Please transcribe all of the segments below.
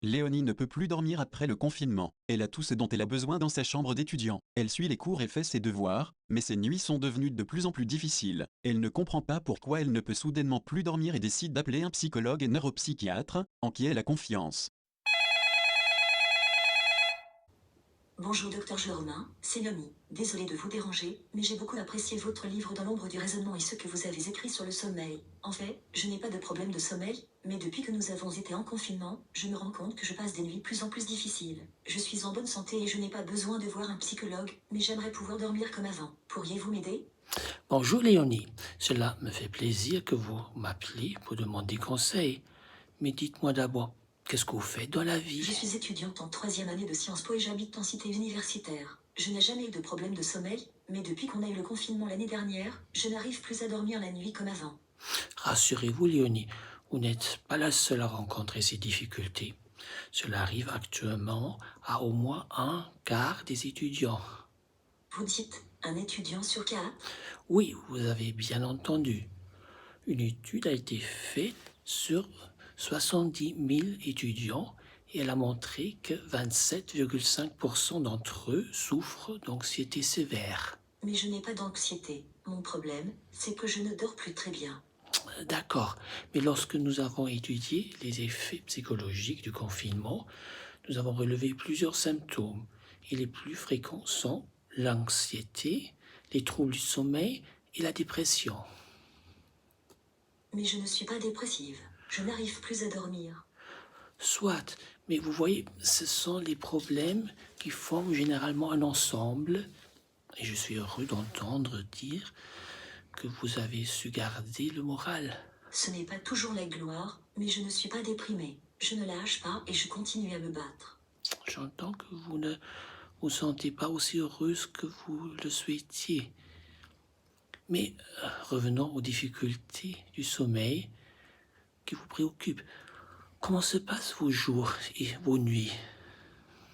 Léonie ne peut plus dormir après le confinement. Elle a tout ce dont elle a besoin dans sa chambre d'étudiant. Elle suit les cours et fait ses devoirs, mais ses nuits sont devenues de plus en plus difficiles. Elle ne comprend pas pourquoi elle ne peut soudainement plus dormir et décide d'appeler un psychologue et neuropsychiatre, en qui elle a confiance. Bonjour docteur Germain, c'est Nomi. Désolée de vous déranger, mais j'ai beaucoup apprécié votre livre Dans l'ombre du raisonnement et ce que vous avez écrit sur le sommeil. En fait, je n'ai pas de problème de sommeil, mais depuis que nous avons été en confinement, je me rends compte que je passe des nuits plus en plus difficiles. Je suis en bonne santé et je n'ai pas besoin de voir un psychologue, mais j'aimerais pouvoir dormir comme avant. Pourriez-vous m'aider? Bonjour Léonie, cela me fait plaisir que vous m'appeliez pour demander conseil. Mais dites-moi d'abord, qu'est-ce que vous faites dans la vie? Je suis étudiante en troisième année de Sciences Po et j'habite en cité universitaire. Je n'ai jamais eu de problème de sommeil, mais depuis qu'on a eu le confinement l'année dernière, je n'arrive plus à dormir la nuit comme avant. Rassurez-vous Léonie, vous n'êtes pas la seule à rencontrer ces difficultés. Cela arrive actuellement à au moins un quart des étudiants. Vous dites un étudiant sur quatre? Oui, vous avez bien entendu. Une étude a été faite sur 70 000 étudiants et elle a montré que 27,5% d'entre eux souffrent d'anxiété sévère. Mais je n'ai pas d'anxiété. Mon problème, c'est que je ne dors plus très bien. D'accord, mais lorsque nous avons étudié les effets psychologiques du confinement, nous avons relevé plusieurs symptômes et les plus fréquents sont l'anxiété, les troubles du sommeil et la dépression. Mais je ne suis pas dépressive. Je n'arrive plus à dormir. Soit, mais vous voyez, ce sont les problèmes qui forment généralement un ensemble et je suis heureux d'entendre dire que vous avez su garder le moral. Ce n'est pas toujours la gloire, mais je ne suis pas déprimée. Je ne lâche pas et je continue à me battre. J'entends que vous ne vous sentez pas aussi heureuse que vous le souhaitiez. Mais revenons aux difficultés du sommeil qui vous préoccupent. Comment se passent vos jours et vos nuits?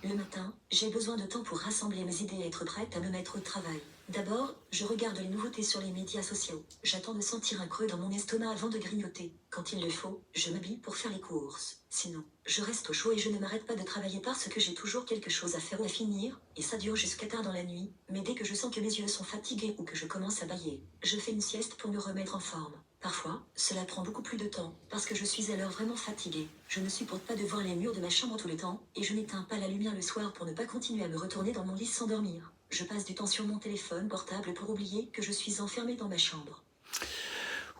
Le matin, j'ai besoin de temps pour rassembler mes idées et être prête à me mettre au travail. D'abord, je regarde les nouveautés sur les médias sociaux. J'attends de sentir un creux dans mon estomac avant de grignoter. Quand il le faut, je m'habille pour faire les courses. Sinon, je reste au chaud et je ne m'arrête pas de travailler parce que j'ai toujours quelque chose à faire ou à finir, et ça dure jusqu'à tard dans la nuit. Mais dès que je sens que mes yeux sont fatigués ou que je commence à bâiller, je fais une sieste pour me remettre en forme. Parfois, cela prend beaucoup plus de temps, parce que je suis alors vraiment fatiguée. Je ne supporte pas de voir les murs de ma chambre tout le temps, et je n'éteins pas la lumière le soir pour ne pas continuer à me retourner dans mon lit sans dormir. Je passe du temps sur mon téléphone portable pour oublier que je suis enfermée dans ma chambre.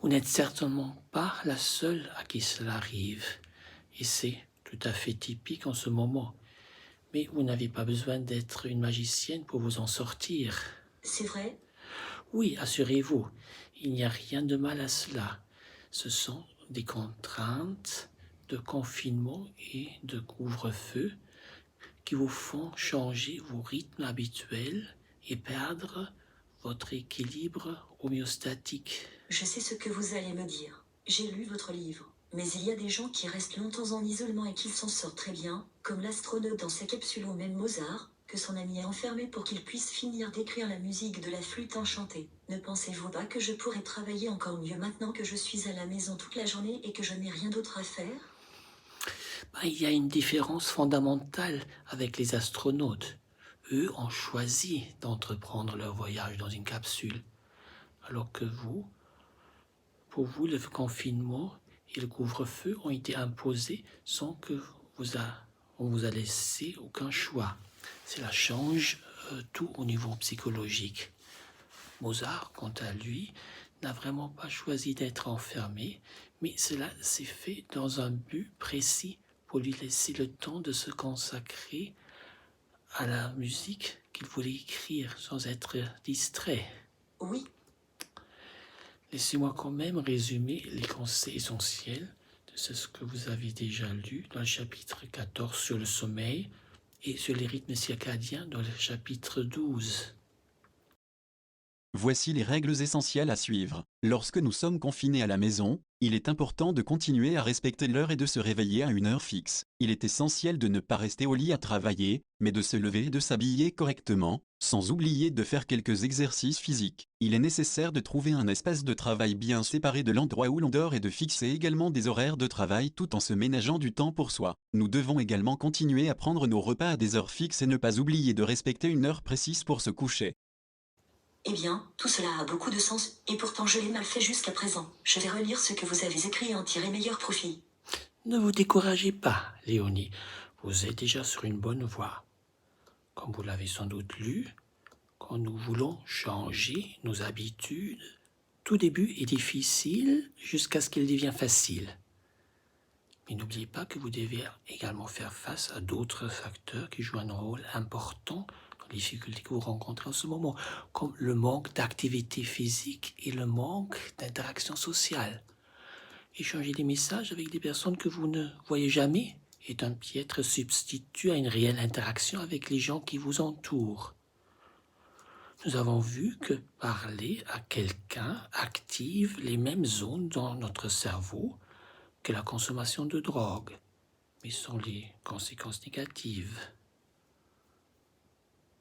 Vous n'êtes certainement pas la seule à qui cela arrive. Et c'est tout à fait typique en ce moment. Mais vous n'avez pas besoin d'être une magicienne pour vous en sortir. C'est vrai? Oui, assurez-vous, il n'y a rien de mal à cela. Ce sont des contraintes de confinement et de couvre-feu qui vous font changer vos rythmes habituels et perdre votre équilibre homéostatique. Je sais ce que vous allez me dire. J'ai lu votre livre. Mais il y a des gens qui restent longtemps en isolement et qui s'en sortent très bien, comme l'astronaute dans sa capsule ou même Mozart, que son ami a enfermé pour qu'il puisse finir d'écrire la musique de la flûte enchantée. Ne pensez-vous pas que je pourrais travailler encore mieux maintenant que je suis à la maison toute la journée et que je n'ai rien d'autre à faire? Il y a une différence fondamentale avec les astronautes. Eux ont choisi d'entreprendre leur voyage dans une capsule, alors que vous, pour vous, le confinement et le couvre-feu ont été imposés sans que on vous a laissé aucun choix. Cela change tout au niveau psychologique. Mozart, quant à lui, n'a vraiment pas choisi d'être enfermé, mais cela s'est fait dans un but précis pour lui laisser le temps de se consacrer à la musique qu'il voulait écrire sans être distrait. Oui, Laissez-moi quand même résumer les conseils essentiels de ce que vous avez déjà lu dans le chapitre 14 sur le sommeil et sur les rythmes circadiens dans le chapitre 12. Voici les règles essentielles à suivre. Lorsque nous sommes confinés à la maison, il est important de continuer à respecter l'heure et de se réveiller à une heure fixe. Il est essentiel de ne pas rester au lit à travailler, mais de se lever et de s'habiller correctement, sans oublier de faire quelques exercices physiques. Il est nécessaire de trouver un espace de travail bien séparé de l'endroit où l'on dort et de fixer également des horaires de travail tout en se ménageant du temps pour soi. Nous devons également continuer à prendre nos repas à des heures fixes et ne pas oublier de respecter une heure précise pour se coucher. Eh bien, tout cela a beaucoup de sens, et pourtant je l'ai mal fait jusqu'à présent. Je vais relire ce que vous avez écrit et en tirer meilleur profit. Ne vous découragez pas, Léonie. Vous êtes déjà sur une bonne voie. Comme vous l'avez sans doute lu, quand nous voulons changer nos habitudes, tout début est difficile jusqu'à ce qu'il devienne facile. Mais n'oubliez pas que vous devez également faire face à d'autres facteurs qui jouent un rôle important dans les difficultés que vous rencontrez en ce moment, comme le manque d'activité physique et le manque d'interaction sociale. Échanger des messages avec des personnes que vous ne voyez jamais est un piètre substitut à une réelle interaction avec les gens qui vous entourent. Nous avons vu que parler à quelqu'un active les mêmes zones dans notre cerveau que la consommation de drogue, mais sans les conséquences négatives.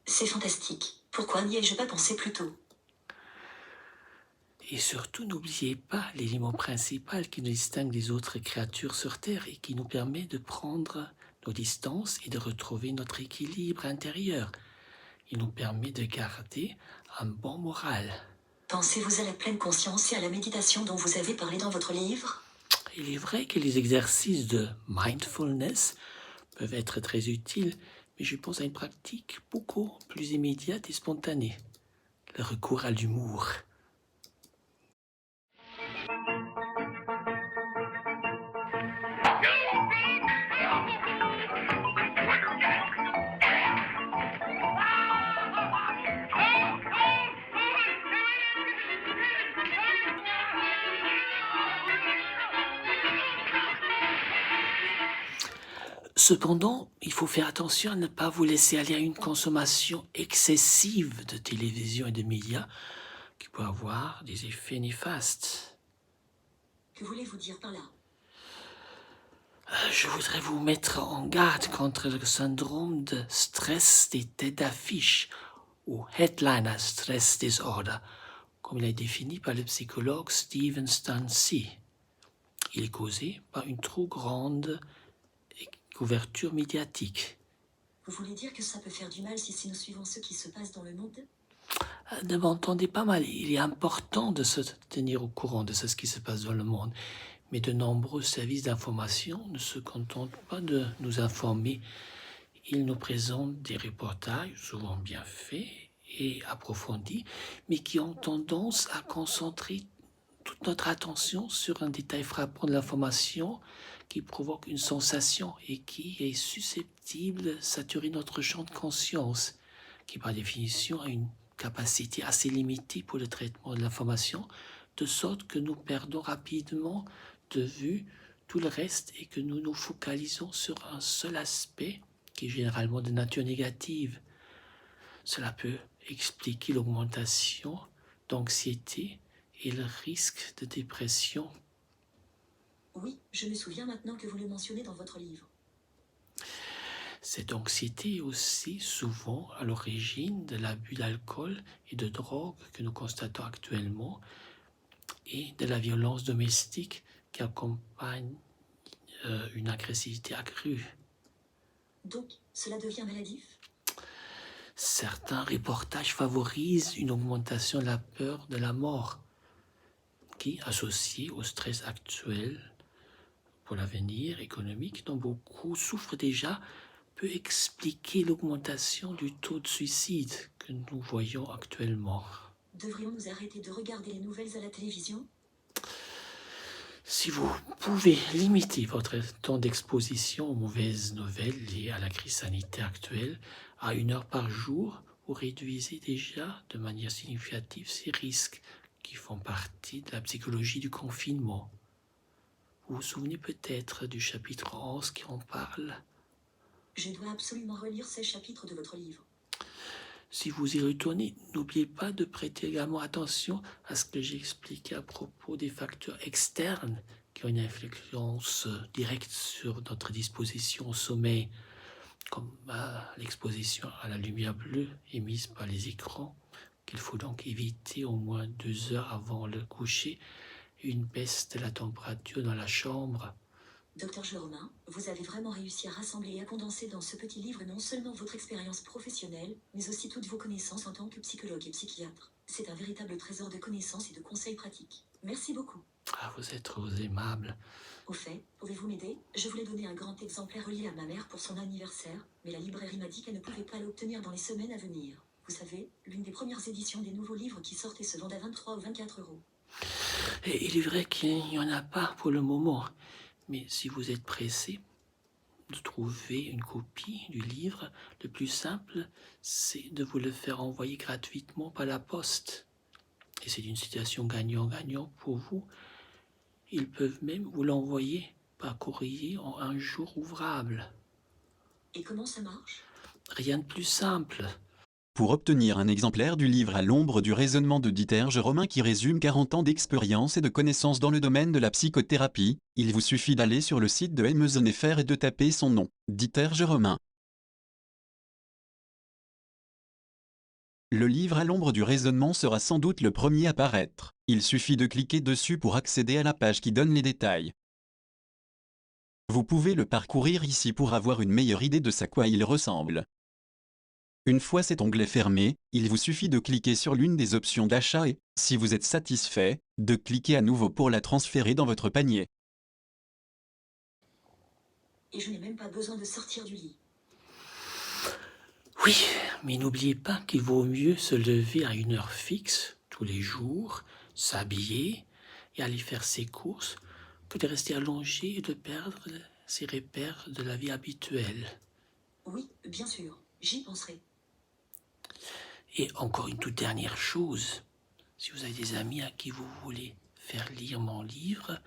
C'est fantastique. Pourquoi n'y ai-je pas pensé plus tôt? Et surtout, n'oubliez pas l'élément principal qui nous distingue des autres créatures sur Terre et qui nous permet de prendre nos distances et de retrouver notre équilibre intérieur. Il nous permet de garder un bon moral. Pensez-vous à la pleine conscience et à la méditation dont vous avez parlé dans votre livre? Il est vrai que les exercices de mindfulness peuvent être très utiles, mais je pense à une pratique beaucoup plus immédiate et spontanée, le recours à l'humour. Cependant, il faut faire attention à ne pas vous laisser aller à une consommation excessive de télévision et de médias qui peut avoir des effets néfastes. Que voulez-vous dire par là? Je voudrais vous mettre en garde contre le syndrome de stress des têtes d'affiche ou Headliner Stress Disorder, comme il est défini par le psychologue Stephen Stancy. Il est causé par une trop grande couverture médiatique. Vous voulez dire que ça peut faire du mal si nous suivons ce qui se passe dans le monde? Ne m'entendez pas mal, il est important de se tenir au courant de ce qui se passe dans le monde, mais de nombreux services d'information ne se contentent pas de nous informer. Ils nous présentent des reportages souvent bien faits et approfondis, mais qui ont tendance à concentrer toute notre attention sur un détail frappant de l'information qui provoque une sensation et qui est susceptible de saturer notre champ de conscience, qui par définition a une capacité assez limitée pour le traitement de l'information, de sorte que nous perdons rapidement de vue tout le reste et que nous nous focalisons sur un seul aspect qui est généralement de nature négative. Cela peut expliquer l'augmentation d'anxiété et le risque de dépression. Oui, je me souviens maintenant que vous le mentionnez dans votre livre. Cette anxiété est aussi souvent à l'origine de l'abus d'alcool et de drogue que nous constatons actuellement et de la violence domestique qui accompagne une agressivité accrue. Donc, cela devient maladif? Certains reportages favorisent une augmentation de la peur de la mort qui, associée au stress actuel pour l'avenir économique dont beaucoup souffrent déjà, peut expliquer l'augmentation du taux de suicide que nous voyons actuellement. Devrions-nous arrêter de regarder les nouvelles à la télévision? Si vous pouvez limiter votre temps d'exposition aux mauvaises nouvelles liées à la crise sanitaire actuelle à 1 heure par jour, vous réduisez déjà de manière significative ces risques qui font partie de la psychologie du confinement. Vous vous souvenez peut-être du chapitre 11 qui en parle? Je dois absolument relire ces chapitres de votre livre. Si vous y retournez, n'oubliez pas de prêter également attention à ce que j'ai expliqué à propos des facteurs externes qui ont une influence directe sur notre disposition au sommeil, comme l'exposition à la lumière bleue émise par les écrans, qu'il faut donc éviter au moins 2 heures avant le coucher, et une baisse de la température dans la chambre. Docteur Jérôme, vous avez vraiment réussi à rassembler et à condenser dans ce petit livre non seulement votre expérience professionnelle, mais aussi toutes vos connaissances en tant que psychologue et psychiatre. C'est un véritable trésor de connaissances et de conseils pratiques. Merci beaucoup. Ah, vous êtes trop aimable. Au fait, pouvez-vous m'aider? Je voulais donner un grand exemplaire relié à ma mère pour son anniversaire, mais la librairie m'a dit qu'elle ne pouvait pas l'obtenir dans les semaines à venir. Vous savez, l'une des premières éditions des nouveaux livres qui sortent et se vendent à 23 ou 24 euros. Et il est vrai qu'il n'y en a pas pour le moment, mais si vous êtes pressé de trouver une copie du livre, le plus simple, c'est de vous le faire envoyer gratuitement par la poste. Et c'est une situation gagnant-gagnant pour vous. Ils peuvent même vous l'envoyer par courrier en un jour ouvrable. Et comment ça marche? Rien de plus simple. Pour obtenir un exemplaire du livre À l'ombre du raisonnement de Dieter Jérôme qui résume 40 ans d'expérience et de connaissances dans le domaine de la psychothérapie, il vous suffit d'aller sur le site de Amazon.fr et de taper son nom, Dieter Jérôme. Le livre À l'ombre du raisonnement sera sans doute le premier à paraître. Il suffit de cliquer dessus pour accéder à la page qui donne les détails. Vous pouvez le parcourir ici pour avoir une meilleure idée de à quoi il ressemble. Une fois cet onglet fermé, il vous suffit de cliquer sur l'une des options d'achat et, si vous êtes satisfait, de cliquer à nouveau pour la transférer dans votre panier. Et je n'ai même pas besoin de sortir du lit. Oui, mais n'oubliez pas qu'il vaut mieux se lever à une heure fixe, tous les jours, s'habiller et aller faire ses courses, que de rester allongé et de perdre ses repères de la vie habituelle. Oui, bien sûr, j'y penserai. Et encore une toute dernière chose, si vous avez des amis à qui vous voulez faire lire mon livre,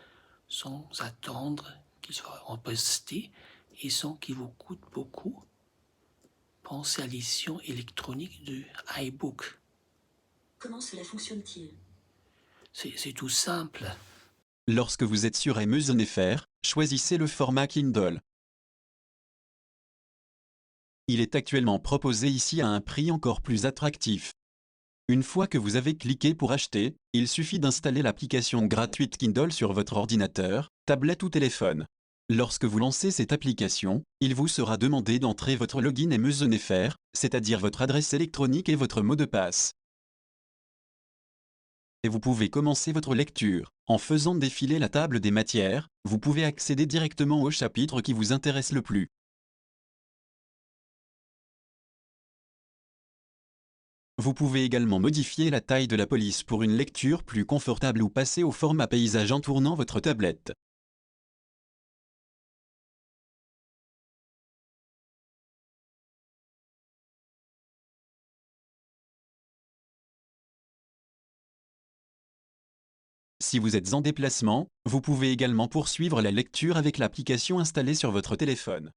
sans attendre qu'il soit emposté et sans qu'il vous coûte beaucoup, pensez à l'édition électronique du iBook. Comment cela fonctionne-t-il? C'est tout simple. Lorsque vous êtes sur Amazon.fr, choisissez le format Kindle. Il est actuellement proposé ici à un prix encore plus attractif. Une fois que vous avez cliqué pour acheter, il suffit d'installer l'application gratuite Kindle sur votre ordinateur, tablette ou téléphone. Lorsque vous lancez cette application, il vous sera demandé d'entrer votre login Amazon.fr, c'est-à-dire votre adresse électronique et votre mot de passe. Et vous pouvez commencer votre lecture. En faisant défiler la table des matières, vous pouvez accéder directement au chapitre qui vous intéresse le plus. Vous pouvez également modifier la taille de la police pour une lecture plus confortable ou passer au format paysage en tournant votre tablette. Si vous êtes en déplacement, vous pouvez également poursuivre la lecture avec l'application installée sur votre téléphone.